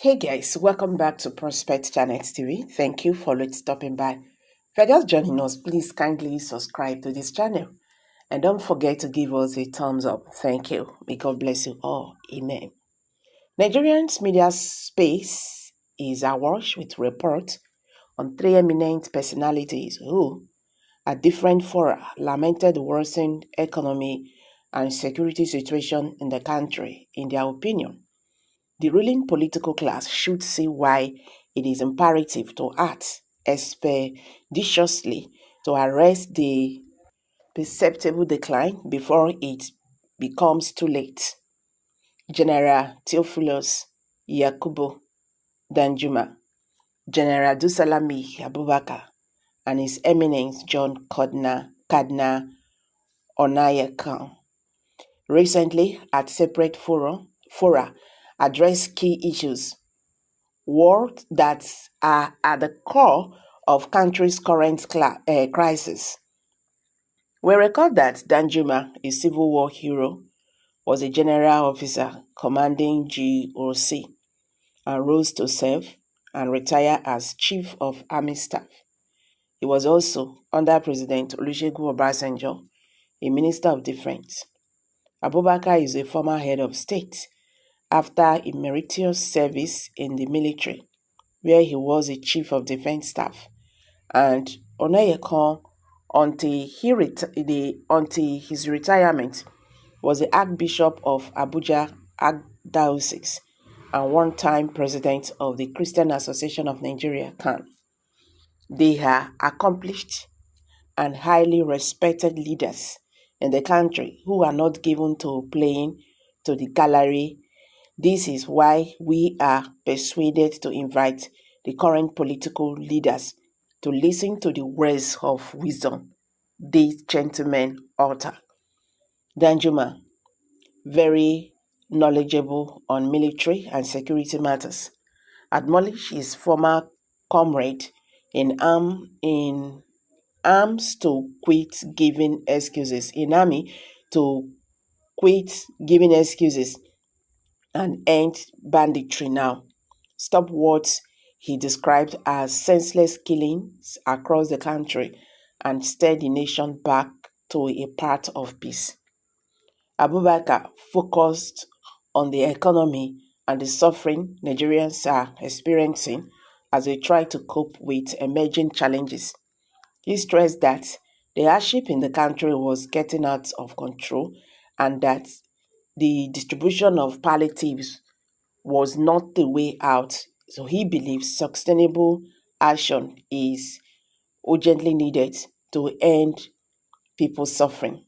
Hey guys, welcome back to Prospect Channel TV. Thank you for stopping by. If you're just joining us, please kindly subscribe to this channel and don't forget to give us a thumbs up. Thank you. May God bless you all. Amen. Nigerian's media space is awash with reports on three eminent personalities who, at different fora, lamented the worsened economy and security situation in the country. In their opinion, the ruling political class should see why it is imperative to act expeditiously to arrest the perceptible decline before it becomes too late. General Theophilus Yakubu Danjuma, Gen.Abdulsalami Abubakar, and His Eminence John Cardinal Onaiyekan recently at separate fora addressed key issues words that are at the core of country's current crisis. We record that Danjuma, a Civil War hero, was a general officer commanding GOC and rose to serve and retire as Chief of Army Staff. He was also, under President Olusegun Obasanjo, a Minister of Defense. Abubakar is a former head of state after emeritus service in the military, where he was a Chief of Defense Staff, and Onaiyekan, until his retirement, was the Archbishop of Abuja Archdiocese and one-time president of the Christian Association of Nigeria, CAN. They are accomplished and highly respected leaders in the country who are not given to playing to the gallery. This is why we are persuaded to invite the current political leaders to listen to the words of wisdom these gentlemen utter. Danjuma, very knowledgeable on military and security matters, admonished his former comrade in arms to quit giving excuses, and end banditry now. Stop what he described as senseless killings across the country and steer the nation back to a path of peace. Abubakar focused on the economy and the suffering Nigerians are experiencing as they try to cope with emerging challenges. He stressed that the hardship in the country was getting out of control and that the distribution of palliatives was not the way out. So he believes sustainable action is urgently needed to end people's suffering.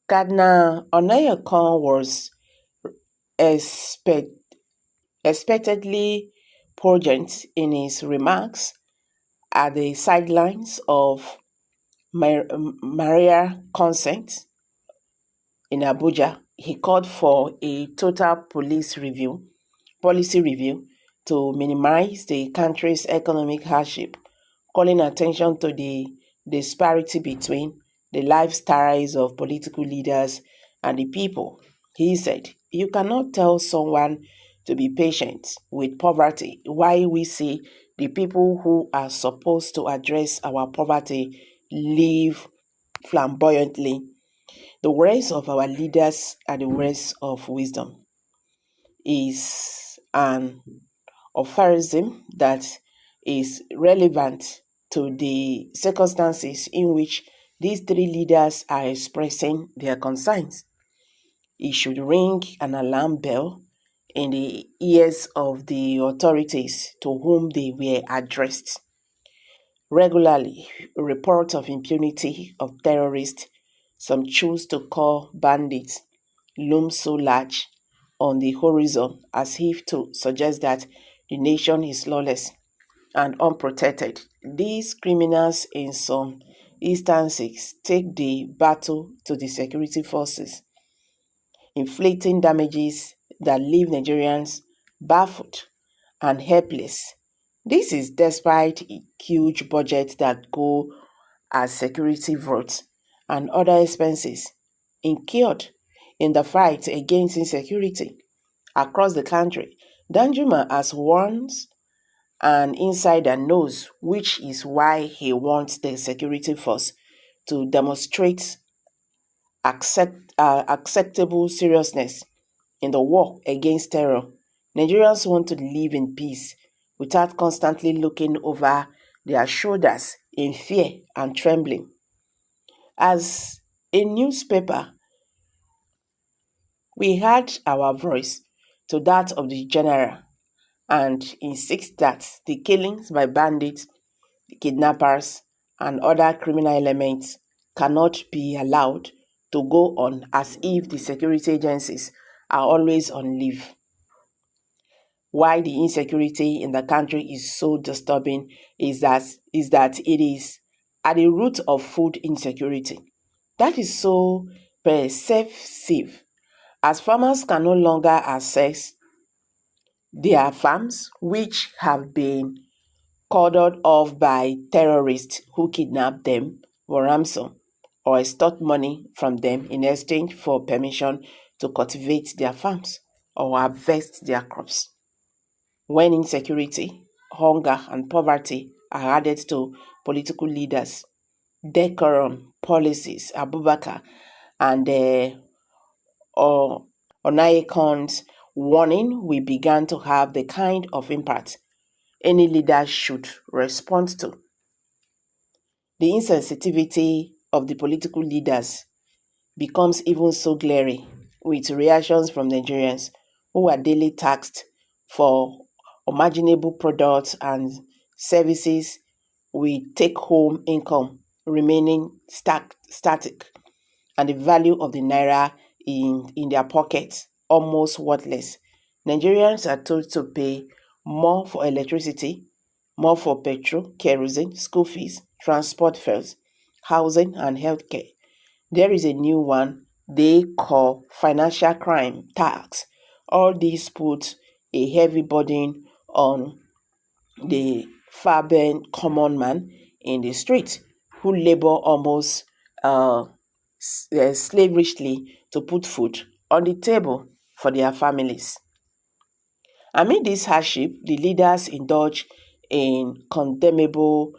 Cardinal Onaiyekan was expectedly pungent in his remarks at the sidelines of Maria Consent in Abuja. He called for a total policy review to minimize the country's economic hardship, calling attention to the disparity between the lifestyles of political leaders and the people. He said, "You cannot tell someone to be patient with poverty while we see the people who are supposed to address our poverty live flamboyantly. The words of our leaders are the words of wisdom." Is an aphorism that is relevant to the circumstances in which these three leaders are expressing their concerns. It should ring an alarm bell in the ears of the authorities to whom they were addressed. Regularly, reports of impunity of terrorists, some choose to call bandits, loom so large on the horizon as if to suggest that the nation is lawless and unprotected. These criminals in some instances take the battle to the security forces, inflicting damages that leave Nigerians baffled and helpless. This is despite huge budgets that go as security votes and other expenses incurred in the fight against insecurity across the country. Danjuma has warns an insider knows, which is why he wants the security force to demonstrate acceptable seriousness in the war against terror. Nigerians want to live in peace without constantly looking over their shoulders in fear and trembling. As a newspaper, we add our voice to that of the Genera and insist that the killings by bandits, kidnappers, and other criminal elements cannot be allowed to go on as if the security agencies are always on leave. Why the insecurity in the country is so disturbing is that it is at the root of food insecurity. That is so pervasive, as farmers can no longer access their farms, which have been cordoned off by terrorists who kidnap them for ransom or extort money from them in exchange for permission to cultivate their farms or harvest their crops. When insecurity, hunger, and poverty are added to political leaders, decorum policies, Abubakar and Onaiyekan's warning, we began to have the kind of impact any leader should respond to. The insensitivity of the political leaders becomes even so glaring, with reactions from Nigerians who are daily taxed for unimaginable products and services with take-home income remaining static, and the value of the naira in their pockets almost worthless. Nigerians are told to pay more for electricity, more for petrol, kerosene, school fees, transport fares, housing, and healthcare. There is a new one they call financial crime tax. All these put a heavy burden on the far-bent common man in the street who labor almost slavishly to put food on the table for their families. Amid this hardship, the leaders indulge in condemnable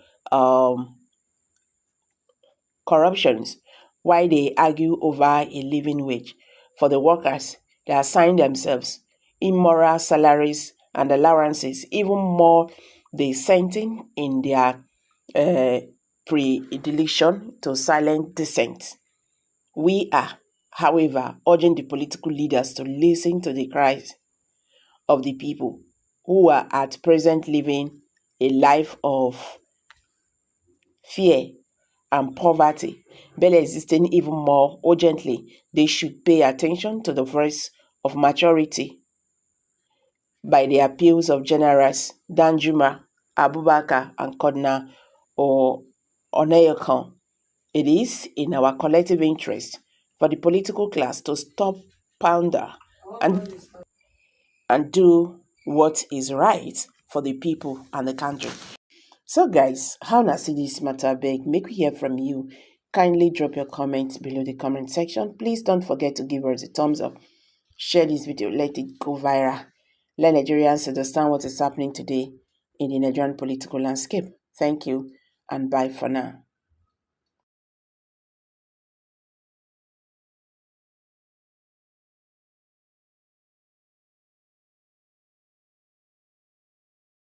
corruptions while they argue over a living wage for the workers. They assign themselves immoral salaries and allowances, even more dissenting in their predilection to silent dissent. We are, however, urging the political leaders to listen to the cries of the people who are at present living a life of fear and poverty, barely existing even more urgently. They should pay attention to the voice of maturity by the appeals of generals Danjuma, Abubakar, and Cardinal or Onaiyekan. It is in our collective interest for the political class to stop ponder and, and do what is right for the people and the country. So guys, how na see this matter big? Make we hear from you. Kindly drop your comments below the comment section. Please don't forget to give us a thumbs up. Share this video, let it go viral. Let Nigerians understand what is happening today in the Nigerian political landscape. Thank you and bye for now.